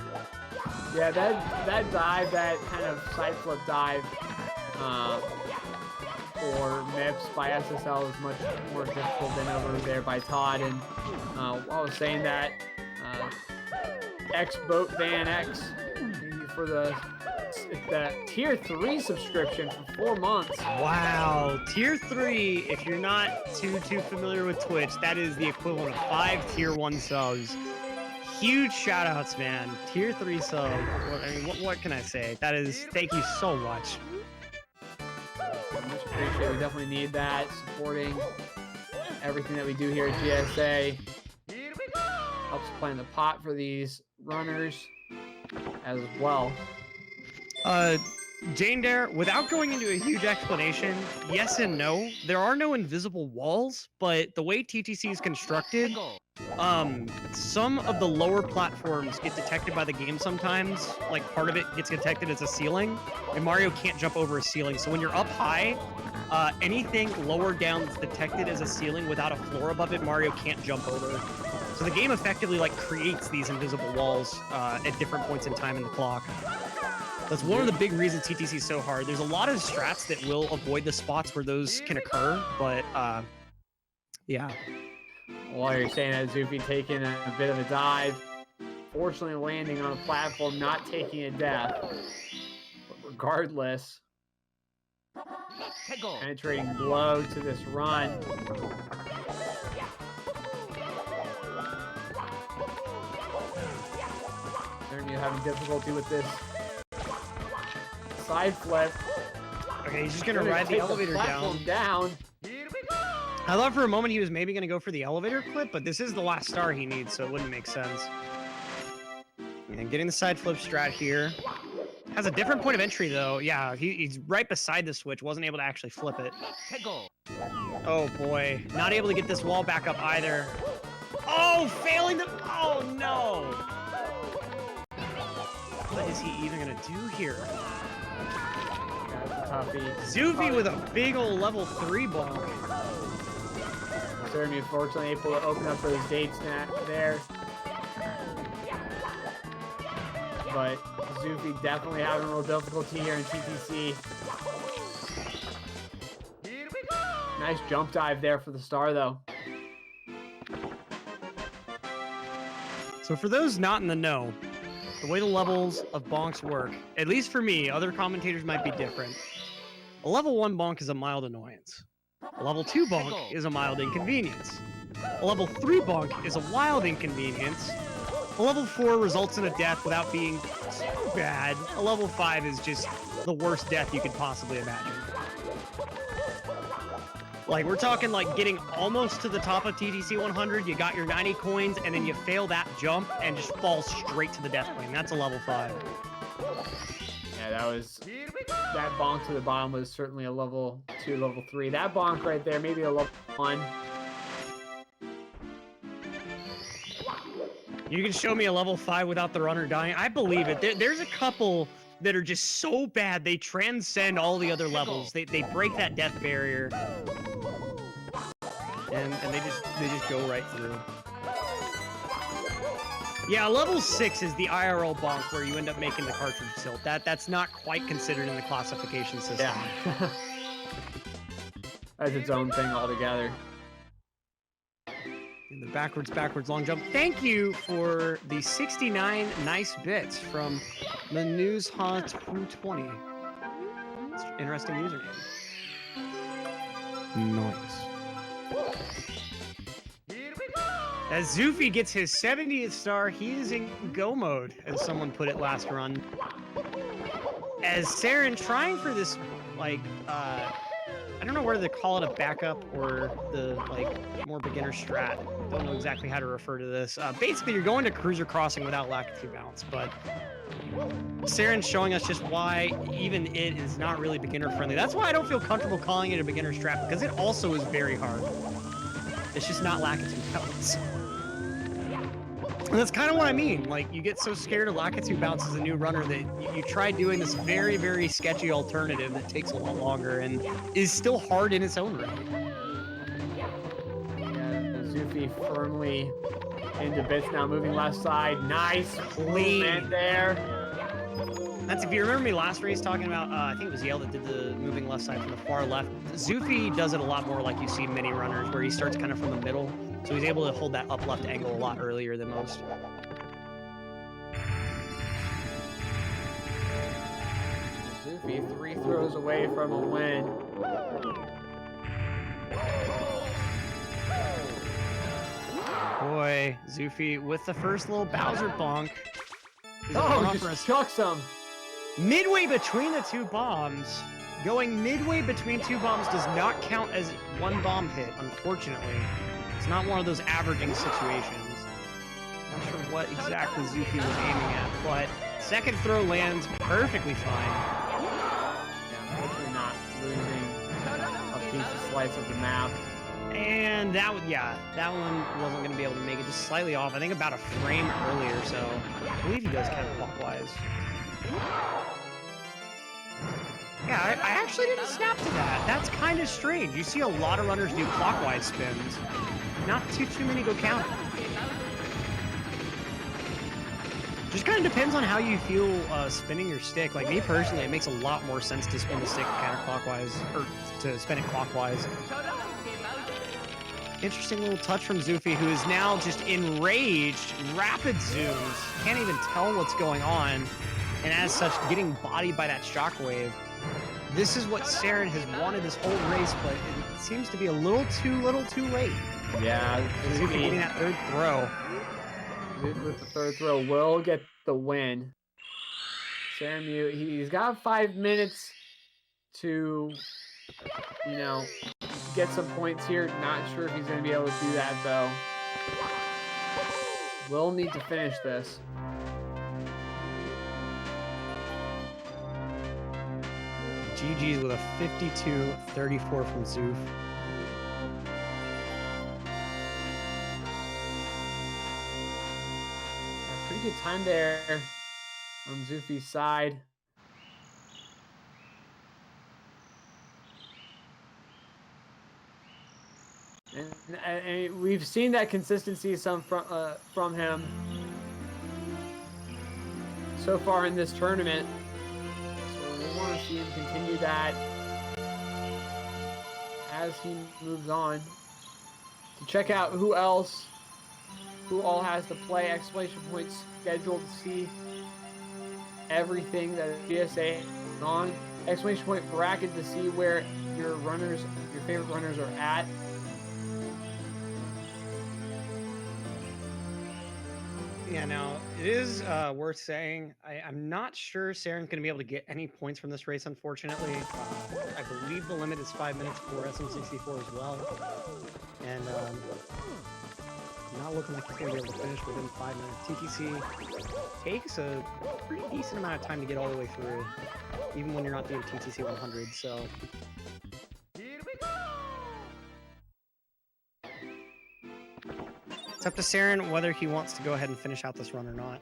S2: Yeah, that dive, that kind of side flip dive for Mips by SSL is much more difficult than over there by Todd. And I was saying that X-Boat Van X for the tier 3 subscription for 4 months.
S1: Wow, tier 3, if you're not too familiar with Twitch, that is the equivalent of 5 tier 1 subs. Huge shout outs, man. Tier 3 sub. I mean, what can I say? That is, thank you so much.
S2: Much appreciated. We definitely need that, supporting everything that we do here at GSA. Helps plan the pot for these runners as well.
S1: Jane Dare, without going into a huge explanation, yes and no. There are no invisible walls, but the way TTC is constructed, some of the lower platforms get detected by the game sometimes. Like, part of it gets detected as a ceiling, and Mario can't jump over a ceiling. So when you're up high, anything lower down that's detected as a ceiling without a floor above it, Mario can't jump over. So the game effectively, creates these invisible walls at different points in time in the clock. That's one of the big reasons TTC is so hard. There's a lot of strats that will avoid the spots where those can occur, but yeah.
S2: Well, you're saying that Xoofey taking a bit of a dive, fortunately landing on a platform, not taking a death. But regardless, penetrating blow to this run. Serenmew having difficulty with this side flip.
S1: Okay, he's just gonna ride the elevator
S2: down.
S1: I thought for a moment he was maybe gonna go for the elevator clip, but this is the last star he needs, so it wouldn't make sense. And getting the side flip strat here. Has a different point of entry though. Yeah, he's right beside the switch, wasn't able to actually flip it. Oh boy, not able to get this wall back up either. Oh, failing the, oh no. What is he even gonna do here? Xoofey with a big old level 3 bonk.
S2: Serenmew fortunately able to open up those dates there. But Xoofey definitely having a little difficulty here in TTC. Nice jump dive there for the star though.
S1: So for those not in the know, the way the levels of bonks work, at least for me, other commentators might be different. A level 1 bonk is a mild annoyance. A level 2 bonk is a mild inconvenience. A level 3 bonk is a wild inconvenience. A level 4 results in a death without being too bad. A level 5 is just the worst death you could possibly imagine. Like, we're talking like getting almost to the top of TTC 100, you got your 90 coins, and then you fail that jump and just fall straight to the death plane. That's a level 5.
S2: Yeah, that bonk to the bottom was certainly a level 2, level 3. That bonk right there, maybe a level 1.
S1: You can show me a level 5 without the runner dying. I believe it. There's a couple that are just so bad, they transcend all the other levels. They break that death barrier. And they just go right through. Yeah, level 6 is the IRL bonk where you end up making the cartridge tilt. That's not quite considered in the classification system.
S2: Yeah. That's its own thing altogether.
S1: And the backwards long jump. Thank you for the 69 nice bits from the News Hot 220. It's an interesting username. Nice. As Xoofey gets his 70th star, he is in go mode, as someone put it last run. As Saren trying for this, like, I don't know whether to call it a backup or the, like, more beginner strat. Don't know exactly how to refer to this. Basically, you're going to cruiser crossing without lackey bounce, but Saren's showing us just why even it is not really beginner friendly. That's why I don't feel comfortable calling it a beginner strat, because it also is very hard. It's just not lackey bounce. And that's kind of what I mean. Like, you get so scared of lackey bounce as a new runner that you try doing this very, very sketchy alternative that takes a lot longer and is still hard in its own right.
S2: Yeah, Xoofey firmly into bits now, moving left side. Nice clean there.
S1: That's, if you remember me last race talking about, I think it was Yale that did the moving left side from the far left. Xoofey does it a lot more like you see many runners, where he starts kind of from the middle. So he's able to hold that up left angle a lot earlier than most.
S2: Xoofey 3 throws away from a win.
S1: Boy, Xoofey with the first little Bowser bonk.
S2: Oh, just chucks him.
S1: Midway between the two bombs. Going midway between two bombs does not count as one bomb hit, unfortunately. It's not one of those averaging situations. Not sure what exactly Xoofey was aiming at, but second throw lands perfectly fine.
S2: Yeah, unfortunately not losing a piece of slice of the map.
S1: And that one, yeah, that one wasn't going to be able to make it, just slightly off. I think about a frame earlier, so I believe he does counterclockwise. Yeah, I actually didn't snap to that. That's kind of strange. You see a lot of runners do clockwise spins. Not too many go counter. Just kind of depends on how you feel spinning your stick. Like me personally, it makes a lot more sense to spin the stick counterclockwise, or to spin it clockwise. Interesting little touch from Xoofey, who is now just enraged. Rapid zooms. Can't even tell what's going on. And as such, getting bodied by that shockwave. This is what Saren has wanted this whole race, but it seems to be a little too late.
S2: Yeah,
S1: Xoofey getting that third throw.
S2: With the third throw will get the win. Serenmew, he's got 5 minutes to, you know, get some points here. Not sure if he's going to be able to do that, though. Will need to finish this.
S1: GG's with a 52-34 from Xoof.
S2: Pretty good time there on Xoofey's side. And we've seen that consistency some from him so far in this tournament. So we want to see him continue that as he moves on. To check out who all has to play, exclamation points scheduled to see everything that GSA is on. Exclamation point bracket to see where your favorite runners are at.
S1: Yeah, now it is worth saying, I'm not sure Saren's going to be able to get any points from this race, unfortunately. I believe the limit is 5 minutes for SM64 as well. And not looking like he's going to be able to finish within 5 minutes. TTC takes a pretty decent amount of time to get all the way through, even when you're not doing TTC 100, so... It's up to Saren whether he wants to go ahead and finish out this run or not.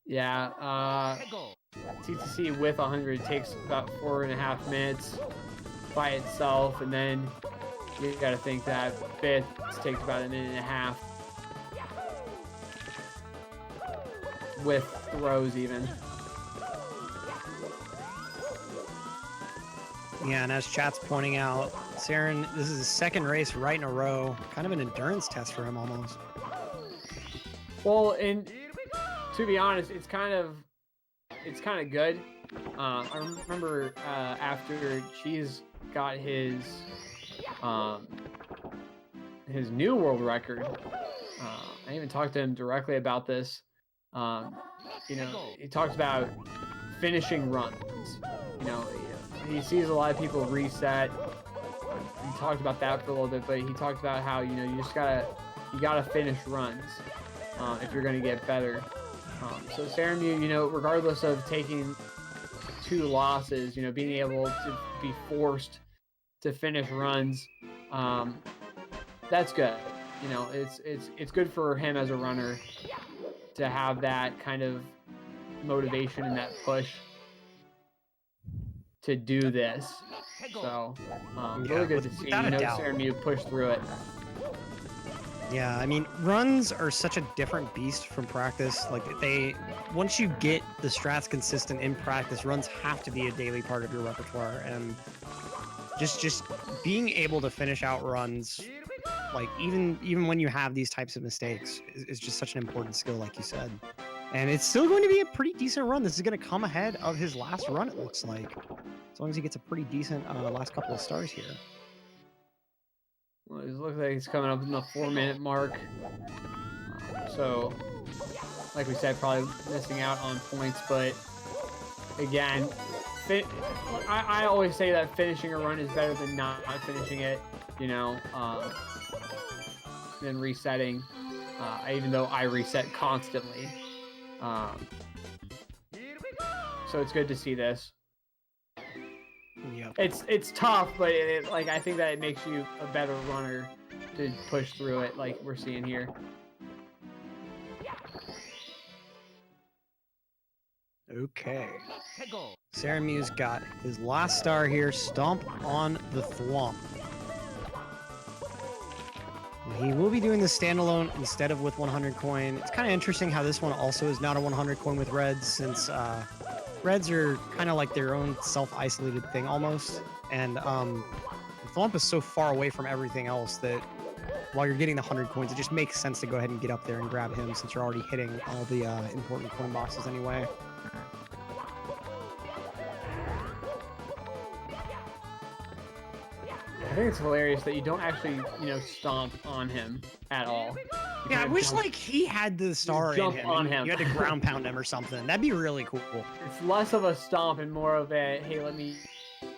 S2: Yeah, TTC with 100 takes about 4.5 minutes by itself, and then you gotta think that fifth takes about 1.5 minutes with throws even.
S1: Yeah, and as chat's pointing out, Saren, this is his second race right in a row. Kind of an endurance test for him almost.
S2: Well, and to be honest, it's kind of good. I remember after Cheese got his new world record. I even talked to him directly about this. You know, he talks about finishing runs. You know, he sees a lot of people reset. He talked about that for a little bit, but he talked about how, you know, you gotta finish runs if you're gonna get better. So Serenmew, you know, regardless of taking 2 losses, you know, being able to be forced to finish runs, that's good. You know, it's good for him as a runner to have that kind of motivation and that push to do this. So really good to see. You know, Serenmew push through it.
S1: Yeah, I mean, runs are such a different beast from practice. Like, once you get the strats consistent in practice, runs have to be a daily part of your repertoire. And just being able to finish out runs, like even when you have these types of mistakes, is just such an important skill, like you said. And it's still going to be a pretty decent run. This is going to come ahead of his last run, it looks like. As long as he gets a pretty decent last couple of stars here.
S2: Well, it looks like he's coming up in the 4-minute mark. So, like we said, probably missing out on points. But again, I always say that finishing a run is better than not finishing it. You know, than resetting. Even though I reset constantly. So it's good to see this.
S1: Yep.
S2: It's tough, but like I think that it makes you a better runner to push through it, like we're seeing here.
S1: Okay. Serenmew's got his last star here. Stomp on the Thwomp. He will be doing the standalone instead of with 100 coin. It's kind of interesting how this one also is not a 100 coin with reds, since reds are kind of like their own self-isolated thing almost. And the Thwomp is so far away from everything else that while you're getting the 100 coins, it just makes sense to go ahead and get up there and grab him, since you're already hitting all the important coin boxes anyway.
S2: I think it's hilarious that you don't actually, stomp on him at all.
S1: Yeah, I wish like he had the star in
S2: jump
S1: him.
S2: on him.
S1: You had to ground pound him or something. That'd be really cool.
S2: It's less of a stomp and more of a, hey, let me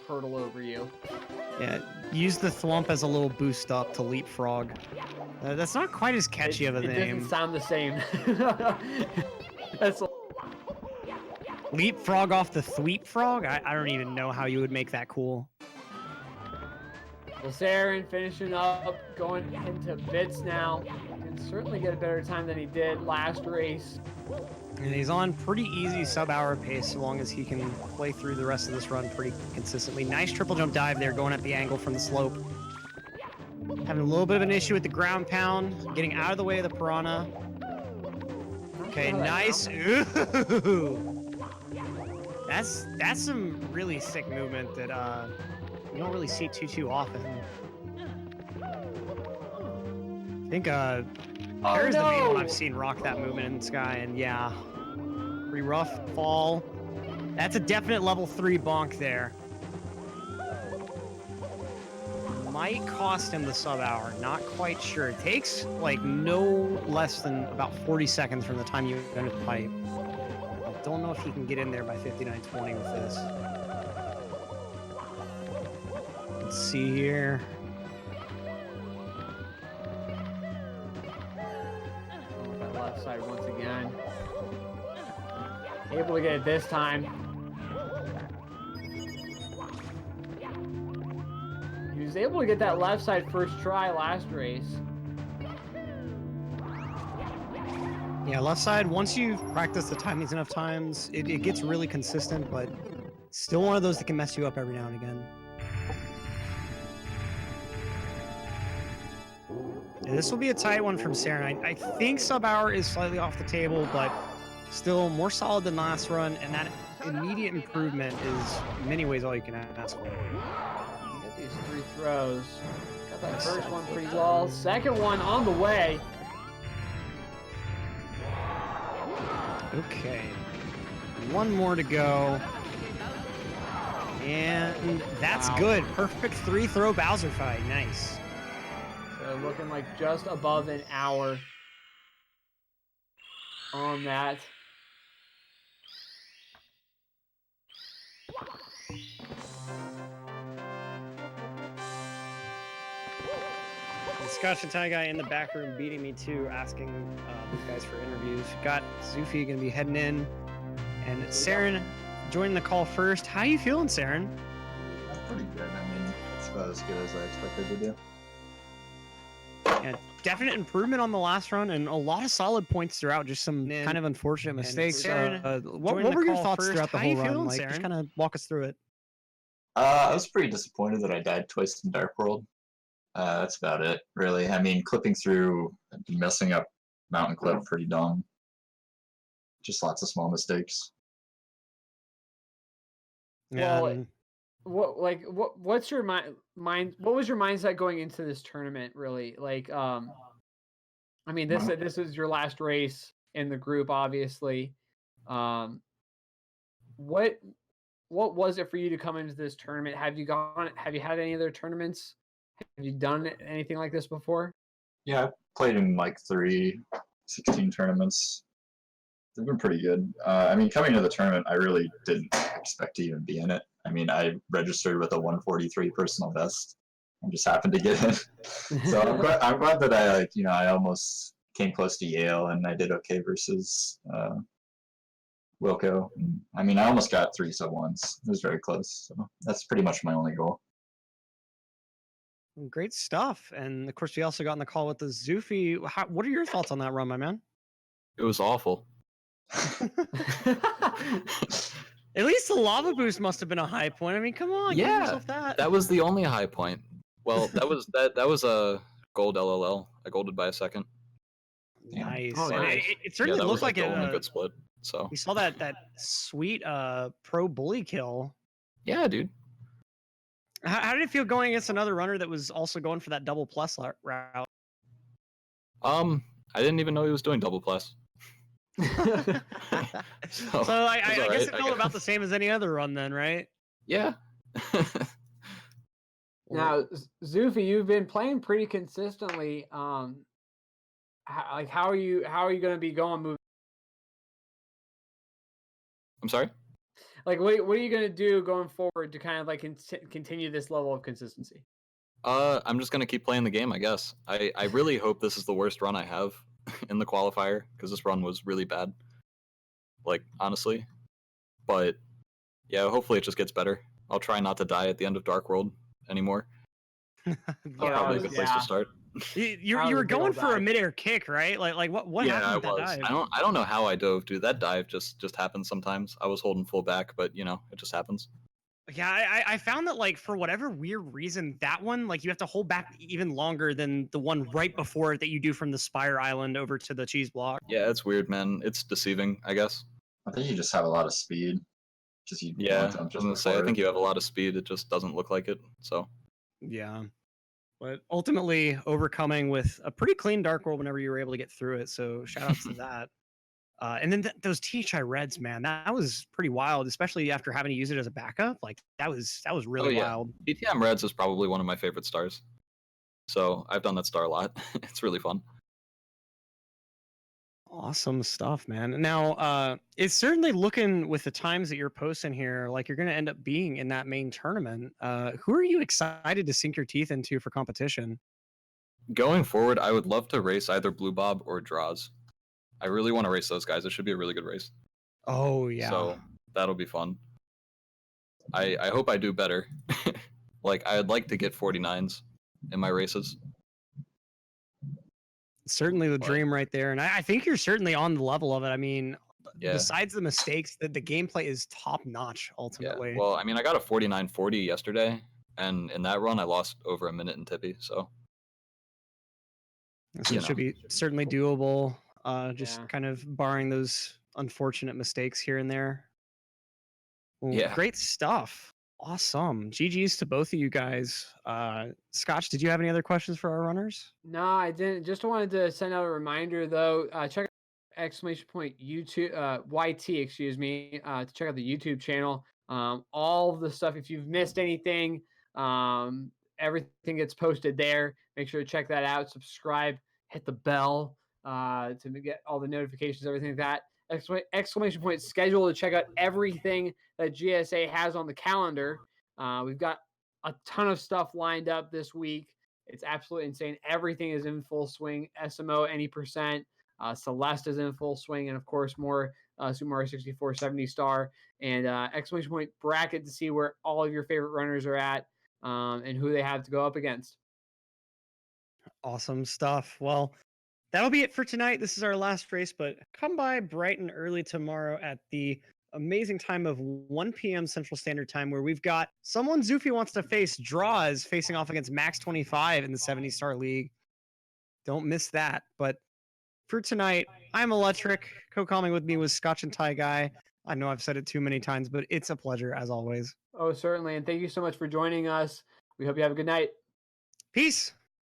S2: hurdle over you.
S1: Yeah, use the Thwomp as a little boost up to leapfrog. That's not quite as catchy of a
S2: It
S1: name.
S2: doesn't sound the same. That's
S1: Leapfrog off the Thweepfrog? I don't even know how you would make that cool.
S2: well, Saren finishing up, going into bits now. Can certainly get a better time than he did last race.
S1: And he's on pretty easy sub-hour pace so long as he can play through the rest of this run pretty consistently. Nice triple jump dive there, going at the angle from the slope. Having a little bit of an issue with the ground pound, getting out of the way of the piranha. Okay, nice. Ooh. That's some really sick movement that you don't really see too often. I think Pear's the main one I've seen rock that movement in the sky, and yeah, pretty rough fall. That's a definite level 3 bonk there. Might cost him the sub-hour, not quite sure. It takes like no less than about 40 seconds from the time you enter the pipe. I don't know if he can get in there by 59.20 with this. Let's see here.
S2: That left side once again. Able to get it this time. He was able to get that left side first try last race.
S1: Yeah, left side, once you've practiced the timings enough times, it gets really consistent, but still one of those that can mess you up every now and again. Yeah, this will be a tight one from Saren. I think sub-hour is slightly off the table, but still more solid than last run, and that immediate improvement is in many ways all you can ask for.
S2: Get these 3 throws. Got that first one pretty well. Second one on the way.
S1: Okay. One more to go. And that's good. Perfect 3-throw Bowser fight. Nice.
S2: So looking like just above an hour on that.
S1: The Scotch and Tie guy in the back room beating me too, asking these guys for interviews. Got Xoofey gonna be heading in, and Saren joining the call first. How you feeling, Saren?
S4: I'm pretty good. I mean, it's about as good as I expected to do.
S1: Yeah, definite improvement on the last run, and a lot of solid points throughout. Just some kind of unfortunate mistakes. What were your thoughts throughout the whole run? Like, just kind of walk us through it.
S4: I was pretty disappointed that I died twice in Dark World. That's about it, really. I mean, clipping through, messing up Mountain Clip, pretty dumb. Just lots of small mistakes.
S1: Yeah.
S2: Well, what's your mind? What was your mindset going into this tournament? Really, like, I mean, this is your last race in the group, obviously. What was it for you to come into this tournament? Have you had any other tournaments? Have you done anything like this before?
S4: Yeah, I played in like 16 tournaments. They've been pretty good. I mean, coming to the tournament, I really didn't expect to even be in it. I mean, I registered with a 143 personal best and just happened to get in. So I'm glad that I almost came close to Yale and I did okay versus Wilco. I mean, I almost got 3 sub-1s. It was very close. So that's pretty much my only goal.
S1: Great stuff. And of course, we also got on the call with the Xoofey. What are your thoughts on that run, my man?
S5: It was awful.
S1: At least the lava boost must have been a high point. I mean, come on, give yourself that.
S5: That was the only high point. Well, that was a gold LLL. I golded by a second.
S1: Nice.
S2: Oh,
S1: And
S2: nice.
S1: it certainly
S5: that
S1: looked
S5: was
S1: like
S5: the only
S1: it.
S5: good split. So
S1: We saw that sweet pro bully kill.
S5: yeah, dude.
S1: How did it feel going against another runner that was also going for that double plus route?
S5: I didn't even know he was doing double plus.
S1: So I
S5: it was all
S1: guess
S5: right,
S1: it felt about the same as any other run then, right?
S5: Yeah.
S2: Now, Xoofey, you've been playing pretty consistently. How are you going to be going moving?
S5: I'm sorry?
S2: Like, what are you going to do going forward to kind of like continue this level of consistency?
S5: I'm just gonna keep playing the game, I guess. I really hope this is the worst run I have in the qualifier, because this run was really bad. Like, honestly. But yeah, hopefully it just gets better. I'll try not to die at the end of Dark World anymore. That's probably a good place to start.
S1: You were going for a midair kick, right? Like what
S5: Yeah,
S1: happened
S5: I
S1: with
S5: was.
S1: that dive?
S5: I don't know how I dove, dude. That dive just happens sometimes. I was holding full back, but it just happens.
S1: Yeah, I found that like for whatever weird reason, that one like you have to hold back even longer than the one right before it that you do from the Spire Island over to the cheese block.
S5: Yeah, it's weird, man. It's deceiving, I guess.
S4: I think you just have a lot of speed.
S5: Yeah, I was gonna say, I think you have a lot of speed. It just doesn't look like it. So
S1: Yeah. But ultimately overcoming with a pretty clean Dark World whenever you were able to get through it. So shout outs to that. And then those THI Reds, man, that was pretty wild, especially after having to use it as a backup. Like that was really wild.
S5: TTM Reds is probably one of my favorite stars. So I've done that star a lot. It's really fun.
S1: Awesome stuff, man. Now, it's certainly looking with the times that you're posting here, like you're going to end up being in that main tournament. Who are you excited to sink your teeth into for competition?
S5: Going forward, I would love to race either Blue Bob or Draws. I really want to race those guys. It should be a really good race.
S1: Oh, yeah.
S5: So that'll be fun. I hope I do better. Like, I'd like to get 49s in my races.
S1: Certainly the dream right there. And I think you're certainly on the level of it. I mean,
S5: Yeah.
S1: besides the mistakes, the gameplay is top notch ultimately.
S5: Yeah. Well, I mean, I got a 49.40 yesterday, and in that run, I lost over a minute in Tippy. So
S1: it should be certainly doable. Just kind of barring those unfortunate mistakes here and there. Well,
S5: yeah.
S1: Great stuff. Awesome. GG's to both of you guys. Scotch, did you have any other questions for our runners?
S2: No, I didn't. Just wanted to send out a reminder though. Check out !YouTube YT, excuse me, to check out the YouTube channel. All the stuff. If you've missed anything, everything gets posted there. Make sure to check that out. Subscribe, hit the bell to get all the notifications, everything like that. Exclamation point schedule to check out everything that GSA has on the calendar. We've got a ton of stuff lined up this week. It's absolutely insane. Everything is in full swing. SMO any percent. Celeste is in full swing, and of course more Super Mario 64 70 star and exclamation point bracket to see where all of your favorite runners are at and who they have to go up against.
S1: Awesome stuff. Well, that'll be it for tonight. This is our last race, but come by bright and early tomorrow at the amazing time of 1 p.m. Central Standard Time, where we've got someone Xoofey wants to face. Draws facing off against Max 25 in the 70 Star League. Don't miss that. But for tonight, I'm Electric. Co-calling with me was Scotch and Tie Guy. I know I've said it too many times, but it's a pleasure as always.
S2: Oh, certainly. And thank you so much for joining us. We hope you have a good night.
S1: Peace.